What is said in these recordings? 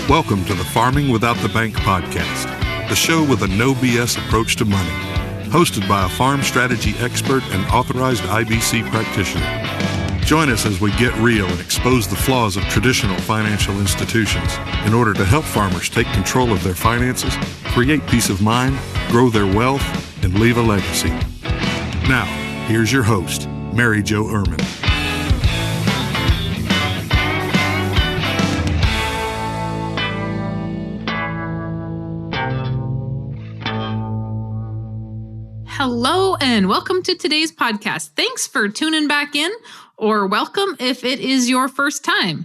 Welcome to the Farming Without the Bank podcast, the show with a no BS approach to money, hosted by a farm strategy expert and authorized IBC practitioner. Join us as we get real and expose the flaws of traditional financial institutions in order to help farmers take control of their finances, create peace of mind, grow their wealth, and leave a legacy. Now, here's your host, Mary Jo Irmen. Hello and welcome to today's podcast. Thanks for tuning back in, or welcome if it is your first time.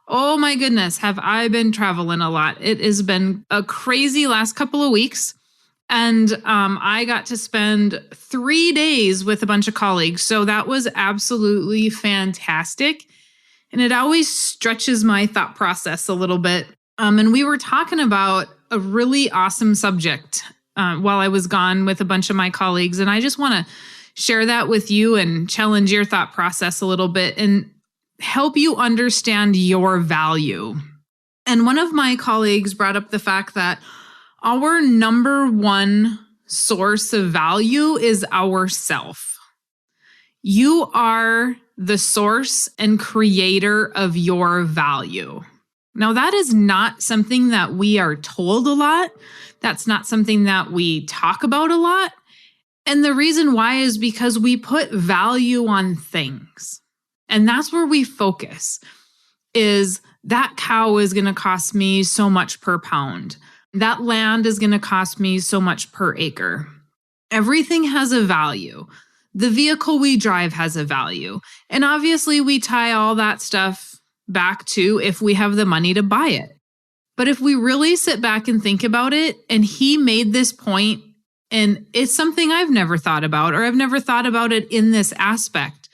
Oh my goodness, have I been traveling a lot. It has been a crazy last couple of weeks, and I got to spend 3 days with a bunch of colleagues, so that was absolutely fantastic, and it always stretches my thought process a little bit. And we were talking about a really awesome subject while I was gone with a bunch of my colleagues. And I just want to share that with you and challenge your thought process a little bit and help you understand your value. And one of my colleagues brought up the fact that our number one source of value is ourself. You are the source and creator of your value. Now, that is not something that we are told a lot. That's not something that we talk about a lot. And the reason why is because we put value on things. And that's where we focus, is that cow is going to cost me so much per pound. That land is going to cost me so much per acre. Everything has a value. The vehicle we drive has a value. And obviously we tie all that stuff back to if we have the money to buy it. But if we really sit back and think about it, and he made this point, and it's something I've never thought about, or I've never thought about it in this aspect,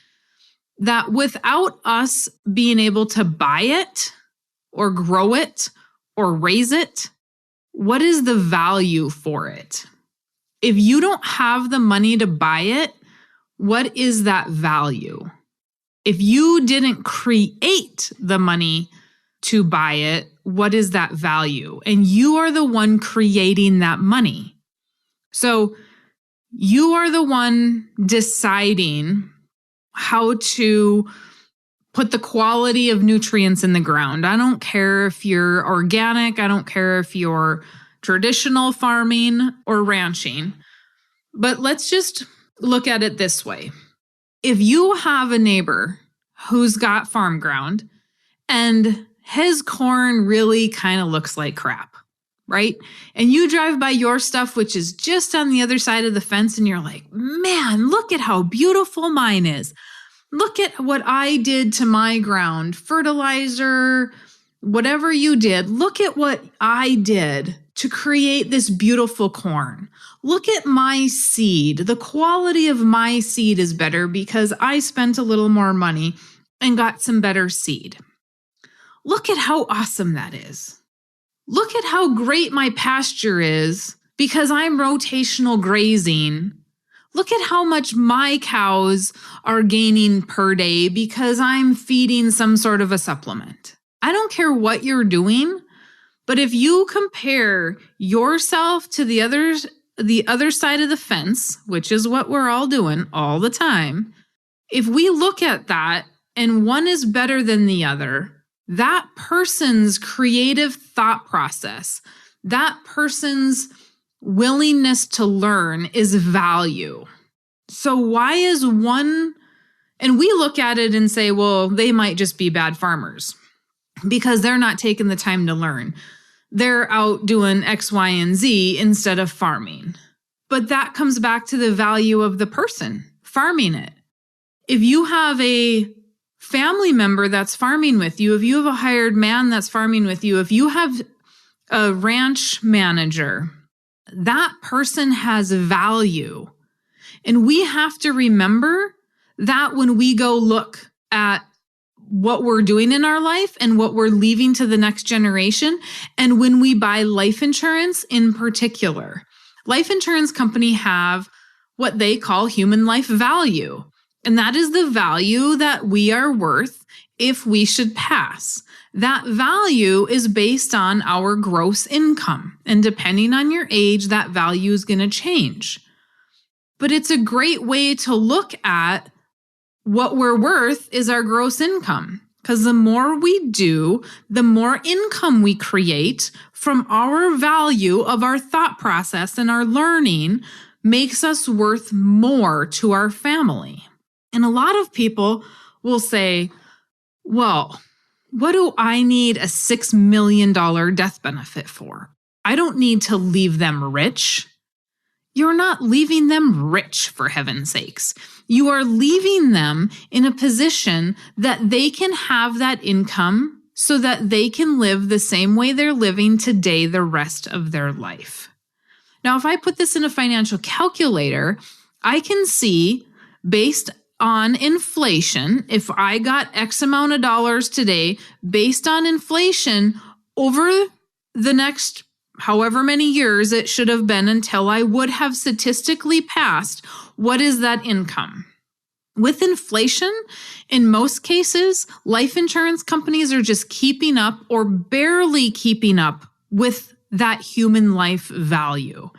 that without us being able to buy it or grow it or raise it, what is the value for it? If you don't have the money to buy it, what is that value? If you didn't create the money to buy it, what is that value? And you are the one creating that money. So you are the one deciding how to put the quality of nutrients in the ground. I don't care if you're organic. I don't care if you're traditional farming or ranching. But let's just look at it this way. If you have a neighbor who's got farm ground and his corn really kind of looks like crap, right? And you drive by your stuff, which is just on the other side of the fence, and you're like, man, look at how beautiful mine is. Look at what I did to my ground, fertilizer, whatever you did. Look at what I did to create this beautiful corn. Look at my seed. The quality of my seed is better because I spent a little more money and got some better seed. Look at how awesome that is. Look at how great my pasture is because I'm rotational grazing. Look at how much my cows are gaining per day because I'm feeding some sort of a supplement. I don't care what you're doing, but if you compare yourself to the other side of the fence, which is what we're all doing all the time, if we look at that and one is better than the other, that person's creative thought process, that person's willingness to learn is value. So why is one, and we look at it and say, well, they might just be bad farmers because they're not taking the time to learn. They're out doing X, Y, and Z instead of farming. But that comes back to the value of the person farming it. If you have a family member that's farming with you, if you have a hired man that's farming with you, if you have a ranch manager, that person has value. And we have to remember that when we go look at what we're doing in our life and what we're leaving to the next generation, and when we buy life insurance in particular. Life insurance companies have what they call human life value. And that is the value that we are worth if we should pass. That value is based on our gross income. And depending on your age, that value is going to change. But it's a great way to look at what we're worth is our gross income. Because the more we do, the more income we create from our value of our thought process and our learning makes us worth more to our family. And a lot of people will say, well, what do I need a $6 million death benefit for? I don't need to leave them rich. You're not leaving them rich, for heaven's sakes. You are leaving them in a position that they can have that income so that they can live the same way they're living today the rest of their life. Now, if I put this in a financial calculator, I can see based on inflation, if I got X amount of dollars today, based on inflation over the next however many years it should have been until I would have statistically passed, what is that income? With inflation, in most cases, life insurance companies are just keeping up or barely keeping up with that human life value.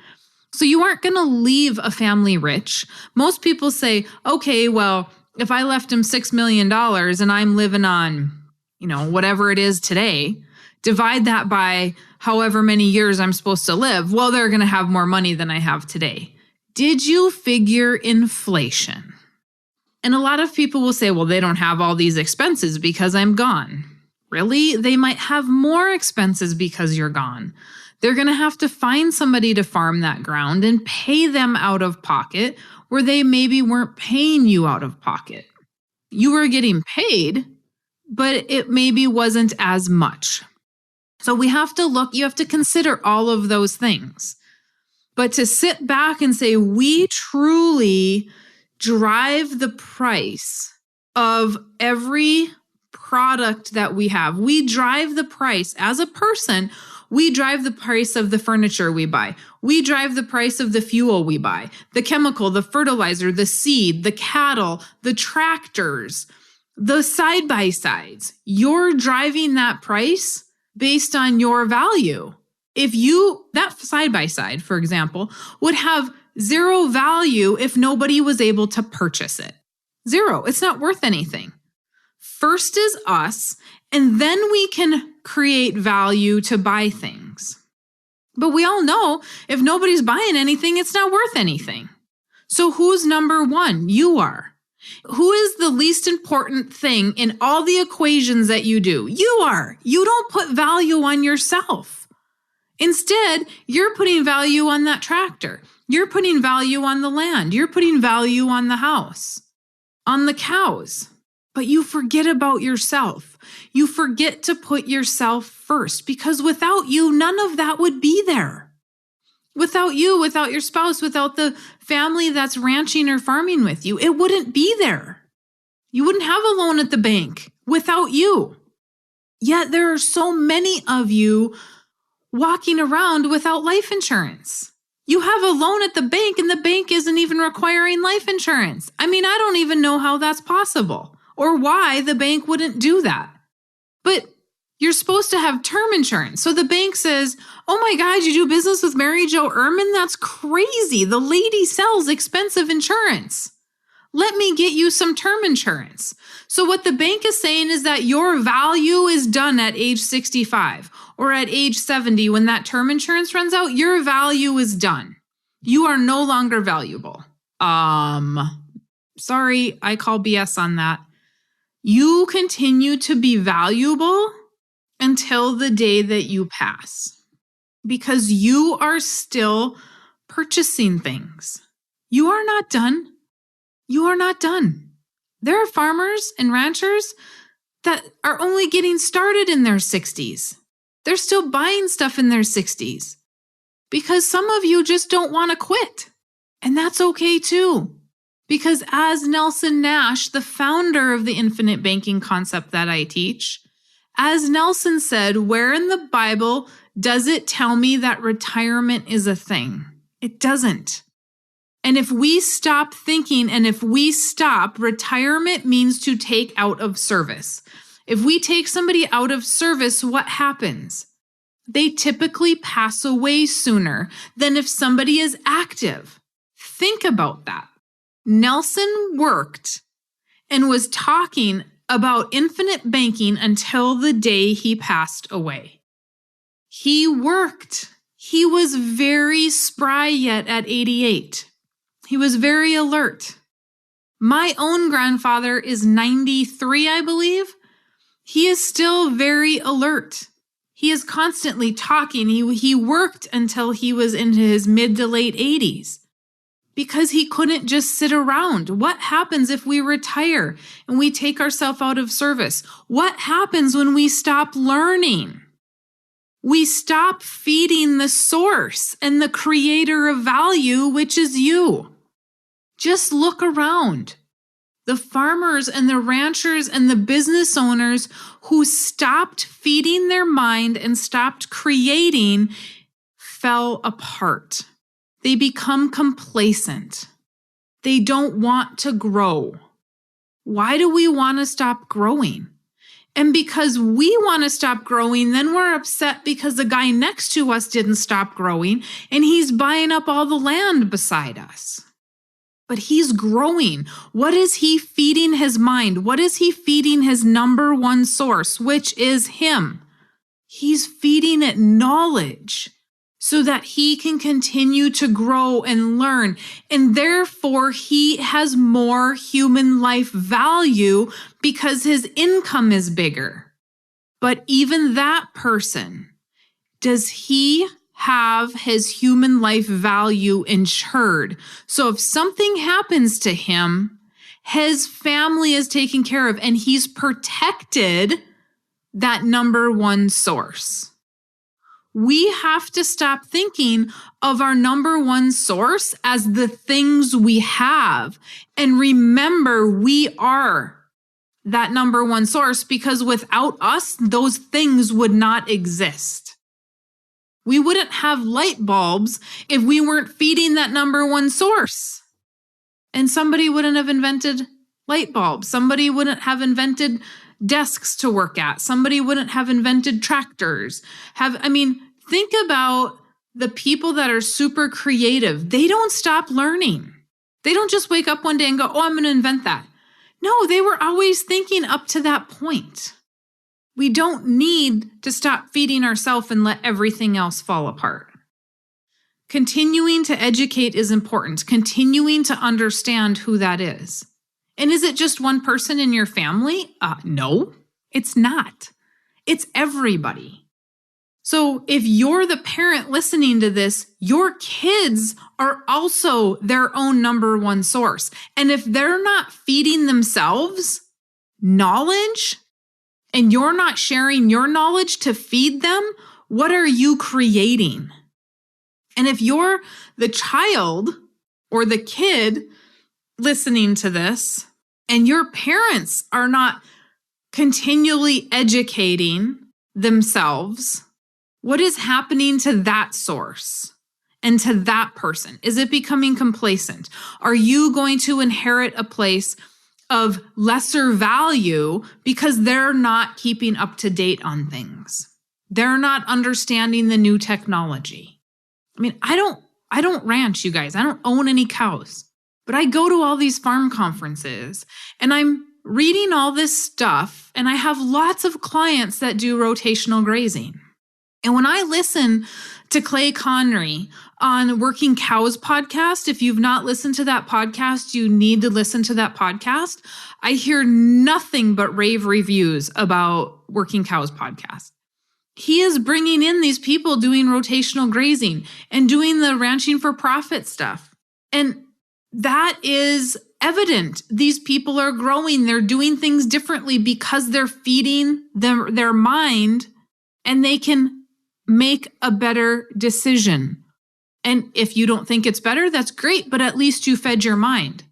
So you aren't going to leave a family rich. Most people say, okay, well, if I left him $6 million and I'm living on, whatever it is today, divide that by however many years I'm supposed to live. Well, they're going to have more money than I have today. Did you figure inflation? And a lot of people will say, well, they don't have all these expenses because I'm gone. Really? They might have more expenses because you're gone. They're going to have to find somebody to farm that ground and pay them out of pocket where they maybe weren't paying you out of pocket. You were getting paid, but it maybe wasn't as much. So we have to look, you have to consider all of those things. But to sit back and say, we truly drive the price of every product that we have. We drive the price as a person. We drive the price of the furniture we buy. We drive the price of the fuel we buy, the chemical, the fertilizer, the seed, the cattle, the tractors, the side-by-sides. You're driving that price based on your value. That side-by-side, for example, would have zero value if nobody was able to purchase it. Zero. It's not worth anything. First is us, and then we can create value to buy things. But we all know if nobody's buying anything, it's not worth anything. So who's number one? You are. Who is the least important thing in all the equations that you do? You are. You don't put value on yourself. Instead, you're putting value on that tractor. You're putting value on the land. You're putting value on the house, on the cows. But you forget about yourself. You forget to put yourself first because without you, none of that would be there. Without you, without your spouse, without the family that's ranching or farming with you, it wouldn't be there. You wouldn't have a loan at the bank without you. Yet there are so many of you walking around without life insurance. You have a loan at the bank and the bank isn't even requiring life insurance. I don't even know how that's possible or why the bank wouldn't do that. But you're supposed to have term insurance. So the bank says, oh my God, you do business with Mary Jo Irmen? That's crazy. The lady sells expensive insurance. Let me get you some term insurance. So what the bank is saying is that your value is done at age 65 or at age 70 when that term insurance runs out, your value is done. You are no longer valuable. Sorry, I call BS on that. You continue to be valuable until the day that you pass because you are still purchasing things. You are not done. You are not done. There are farmers and ranchers that are only getting started in their 60s. They're still buying stuff in their 60s because some of you just don't want to quit. And that's okay too. Because as Nelson Nash, the founder of the infinite banking concept that I teach, as Nelson said, where in the Bible does it tell me that retirement is a thing? It doesn't. And if we stop thinking and if we stop, retirement means to take out of service. If we take somebody out of service, what happens? They typically pass away sooner than if somebody is active. Think about that. Nelson worked and was talking about infinite banking until the day he passed away. He worked. He was very spry yet at 88. He was very alert. My own grandfather is 93, I believe. He is still very alert. He is constantly talking. He worked until he was into his mid to late 80s because he couldn't just sit around. What happens if we retire and we take ourselves out of service? What happens when we stop learning? We stop feeding the source and the creator of value, which is you. Just look around. The farmers and the ranchers and the business owners who stopped feeding their mind and stopped creating fell apart. They become complacent. They don't want to grow. Why do we want to stop growing? And because we want to stop growing, then we're upset because the guy next to us didn't stop growing and he's buying up all the land beside us. But he's growing. What is he feeding his mind? What is he feeding his number one source, which is him? He's feeding it knowledge so that he can continue to grow and learn. And therefore, he has more human life value because his income is bigger. But even that person, does he have his human life value insured? So if something happens to him, his family is taken care of and he's protected that number one source. We have to stop thinking of our number one source as the things we have and remember we are that number one source because without us, those things would not exist. We wouldn't have light bulbs if we weren't feeding that number one source. And somebody wouldn't have invented light bulbs. Somebody wouldn't have invented desks to work at. Somebody wouldn't have invented tractors. Think about the people that are super creative. They don't stop learning. They don't just wake up one day and go, oh, I'm going to invent that. No, they were always thinking up to that point. We don't need to stop feeding ourselves and let everything else fall apart. Continuing to educate is important. Continuing to understand who that is. And is it just one person in your family? No, it's not. It's everybody. So if you're the parent listening to this, your kids are also their own number one source. And if they're not feeding themselves knowledge, and you're not sharing your knowledge to feed them, what are you creating? And if you're the child or the kid listening to this, and your parents are not continually educating themselves, what is happening to that source and to that person? Is it becoming complacent? Are you going to inherit a place of lesser value because they're not keeping up to date on things? They're not understanding the new technology. I don't ranch, you guys. I don't own any cows, but I go to all these farm conferences and I'm reading all this stuff and I have lots of clients that do rotational grazing. And when I listen to Clay Connery on Working Cows podcast, if you've not listened to that podcast, you need to listen to that podcast. I hear nothing but rave reviews about Working Cows podcast. He is bringing in these people doing rotational grazing and doing the ranching for profit stuff. And that is evident. These people are growing. They're doing things differently because they're feeding their mind and they can make a better decision. And if you don't think it's better, that's great, but at least you fed your mind.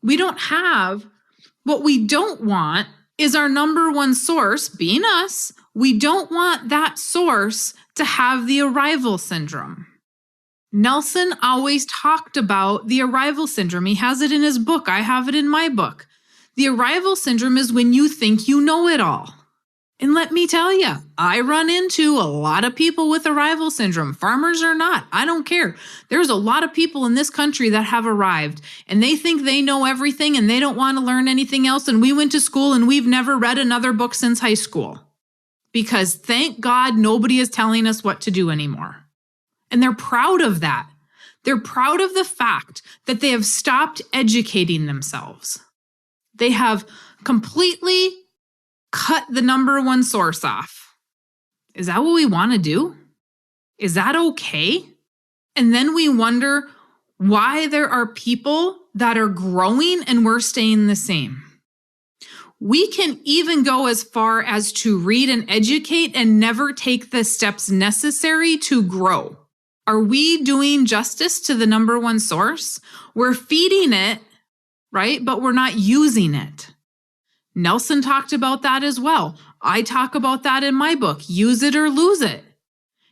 What we don't want is our number one source, being us. We don't want that source to have the arrival syndrome. Nelson always talked about the arrival syndrome. He has it in his book. I have it in my book. The arrival syndrome is when you think you know it all. And let me tell you, I run into a lot of people with arrival syndrome, farmers or not, I don't care. There's a lot of people in this country that have arrived and they think they know everything and they don't want to learn anything else. And we went to school and we've never read another book since high school because thank God nobody is telling us what to do anymore. And they're proud of that. They're proud of the fact that they have stopped educating themselves. They have completely cut the number one source off. Is that what we want to do? Is that okay? And then we wonder why there are people that are growing and we're staying the same. We can even go as far as to read and educate and never take the steps necessary to grow. Are we doing justice to the number one source? We're feeding it, right? But we're not using it. Nelson talked about that as well. I talk about that in my book, Use It or Lose It.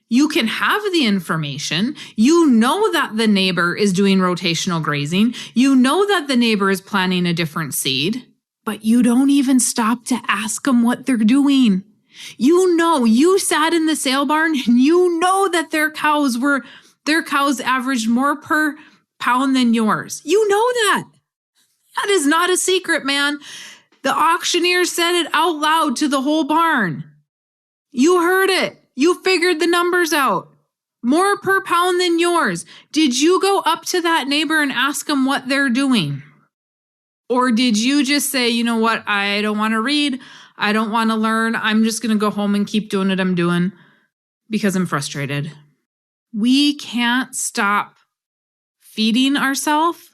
You can have the information. You know that the neighbor is doing rotational grazing. You know that the neighbor is planting a different seed, but you don't even stop to ask them what they're doing. You know, you sat in the sale barn and you know that their cows averaged more per pound than yours. You know that. That is not a secret, man. The auctioneer said it out loud to the whole barn. You heard it. You figured the numbers out. More per pound than yours. Did you go up to that neighbor and ask them what they're doing? Or did you just say, you know what, I don't want to read. I don't want to learn. I'm just going to go home and keep doing what I'm doing because I'm frustrated. We can't stop feeding ourselves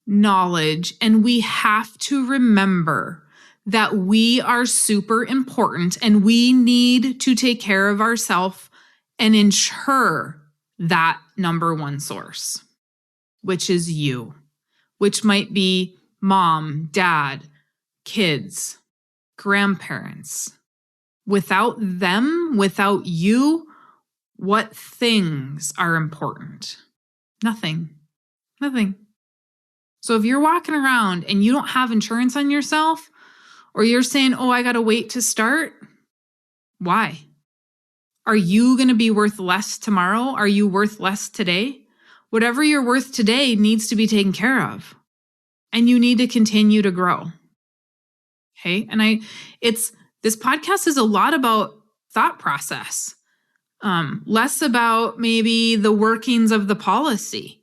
knowledge, and we have to remember that we are super important and we need to take care of ourselves and ensure that number one source, which is you, which might be mom, dad, kids, grandparents. Without them, without you, what things are important? Nothing. So if you're walking around and you don't have insurance on yourself, or you're saying, oh, I got to wait to start, why? Are you going to be worth less tomorrow? Are you worth less today? Whatever you're worth today needs to be taken care of. And you need to continue to grow. Okay. And this podcast is a lot about thought process, less about maybe the workings of the policy.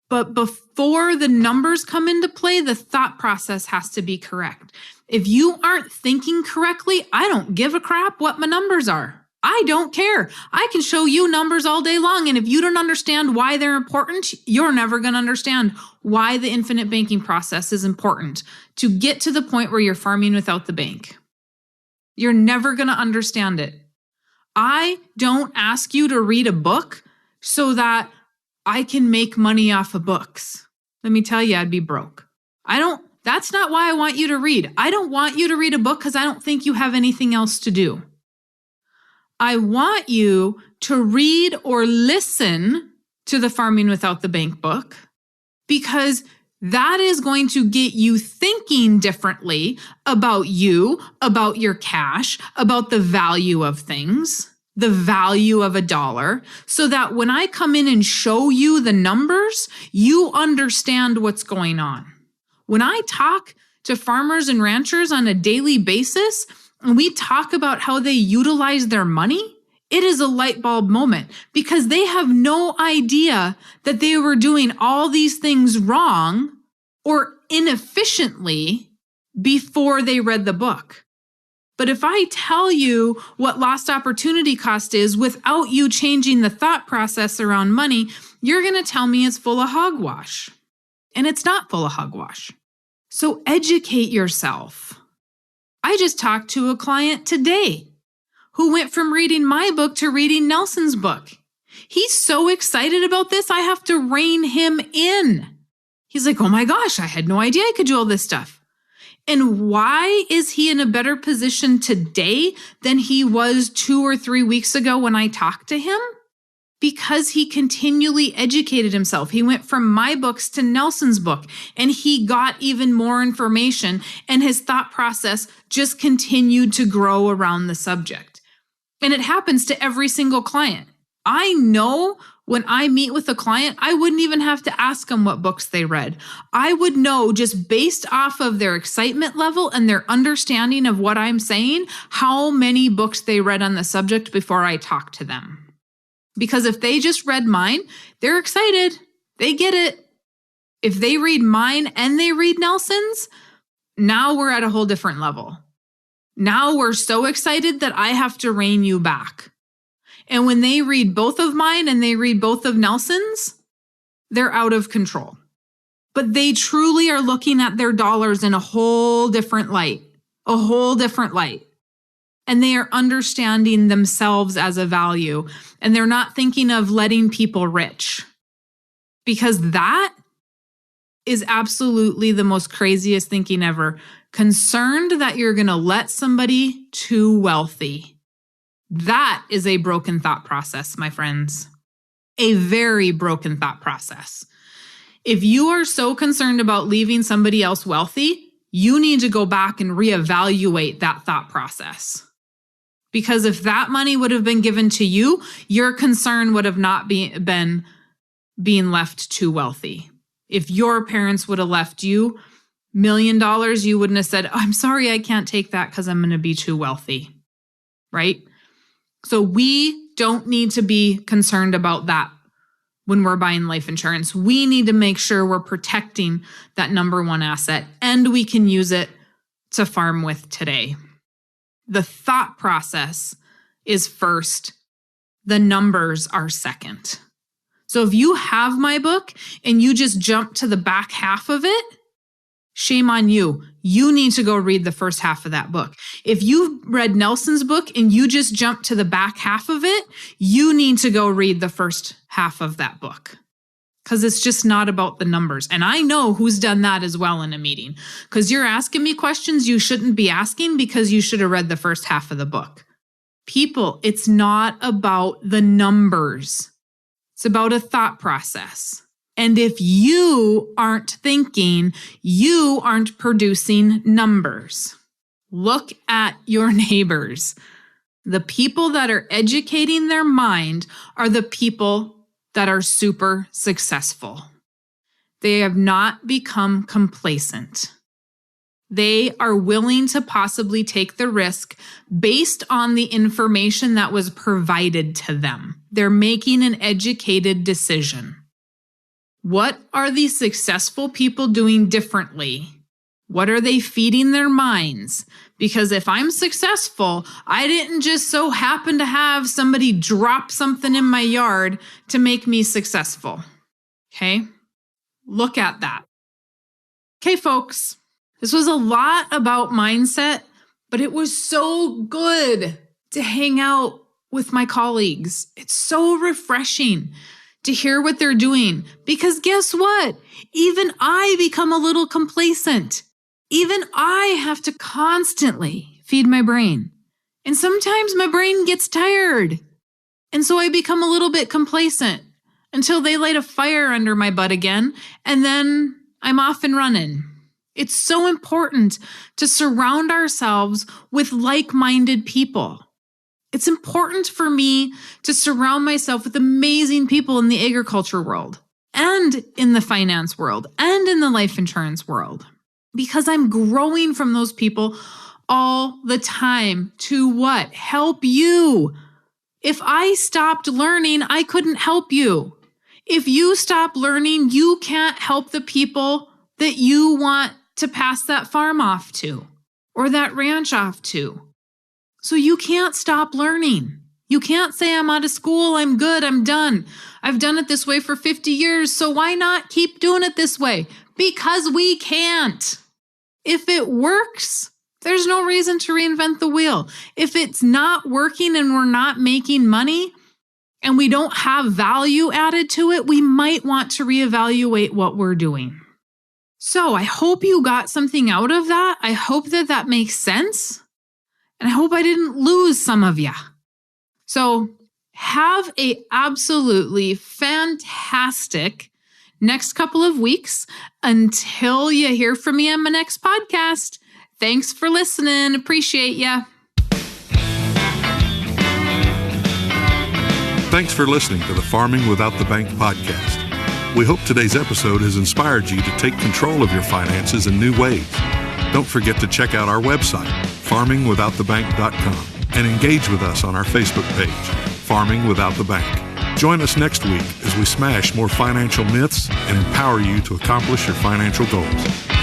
But before the numbers come into play, the thought process has to be correct. If you aren't thinking correctly, I don't give a crap what my numbers are. I don't care. I can show you numbers all day long. And if you don't understand why they're important, you're never going to understand why the infinite banking process is important to get to the point where you're farming without the bank. You're never going to understand it. I don't ask you to read a book so that I can make money off of books. Let me tell you, I'd be broke. That's not why I want you to read. I don't want you to read a book because I don't think you have anything else to do. I want you to read or listen to the Farming Without the Bank book because that is going to get you thinking differently about you, about your cash, about the value of things, the value of $1, so that when I come in and show you the numbers, you understand what's going on. When I talk to farmers and ranchers on a daily basis, and we talk about how they utilize their money, it is a light bulb moment because they have no idea that they were doing all these things wrong or inefficiently before they read the book. But if I tell you what lost opportunity cost is without you changing the thought process around money, you're going to tell me it's full of hogwash. And it's not full of hogwash. So educate yourself. I just talked to a client today who went from reading my book to reading Nelson's book. He's so excited about this, I have to rein him in. He's like, oh my gosh, I had no idea I could do all this stuff. And why is he in a better position today than he was 2 or 3 weeks ago when I talked to him? because he continually educated himself. He went from my books to Nelson's book, and he got even more information, and his thought process just continued to grow around the subject. And it happens to every single client. I know when I meet with a client, I wouldn't even have to ask them what books they read. I would know just based off of their excitement level and their understanding of what I'm saying, how many books they read on the subject before I talk to them. Because if they just read mine, they're excited. They get it. If they read mine and they read Nelson's, now we're at a whole different level. Now we're so excited that I have to rein you back. And when they read both of mine and they read both of Nelson's, they're out of control. But they truly are looking at their dollars in a whole different light, And they are understanding themselves as a value. And they're not thinking of letting people rich. Because that is absolutely the most craziest thinking ever. Concerned that you're going to let somebody too wealthy. That is a broken thought process, my friends. A very broken thought process. If you are so concerned about leaving somebody else wealthy, you need to go back and reevaluate that thought process. Because if that money would have been given to you, your concern would have not been being left too wealthy. If your parents would have left you $1 million, you wouldn't have said, I'm sorry, I can't take that because I'm going to be too wealthy, right? So we don't need to be concerned about that when we're buying life insurance. We need to make sure we're protecting that number one asset, and we can use it to farm with today. The thought process is first. The numbers are second. So if you have my book and you just jump to the back half of it, shame on you. You need to go read the first half of that book. If you've read Nelson's book and you just jump to the back half of it, you need to go read the first half of that book. Because it's just not about the numbers. And I know who's done that as well in a meeting. Because you're asking me questions you shouldn't be asking because you should have read the first half of the book. People, it's not about the numbers. It's about a thought process. And if you aren't thinking, you aren't producing numbers. Look at your neighbors. The people that are educating their mind are the people that are super successful. They have not become complacent. They are willing to possibly take the risk based on the information that was provided to them. They're making an educated decision. What are these successful people doing differently? What are they feeding their minds? Because if I'm successful, I didn't just so happen to have somebody drop something in my yard to make me successful. Okay? Look at that. Okay, folks, this was a lot about mindset, but it was so good to hang out with my colleagues. It's so refreshing to hear what they're doing. Because guess what? Even I become a little complacent. Even I have to constantly feed my brain. And sometimes my brain gets tired. And so I become a little bit complacent until they light a fire under my butt again. And then I'm off and running. It's so important to surround ourselves with like-minded people. It's important for me to surround myself with amazing people in the agriculture world and in the finance world and in the life insurance world because I'm growing from those people all the time to what? Help you. If I stopped learning, I couldn't help you. If you stop learning, you can't help the people that you want to pass that farm off to or that ranch off to. So you can't stop learning. You can't say, I'm out of school, I'm good, I'm done. I've done it this way for 50 years, so why not keep doing it this way? Because we can't. If it works, there's no reason to reinvent the wheel. If it's not working and we're not making money and we don't have value added to it, we might want to reevaluate what we're doing. So I hope you got something out of that. I hope that that makes sense. And I hope I didn't lose some of you. So Have a absolutely fantastic next couple of weeks until you hear from me on my next podcast. Thanks for listening. Appreciate ya. Thanks for listening to the Farming Without the Bank podcast. We hope today's episode has inspired you to take control of your finances in new ways. Don't forget to check out our website, farmingwithoutthebank.com, and engage with us on our Facebook page, Farming Without the Bank. Join us next week as we smash more financial myths and empower you to accomplish your financial goals.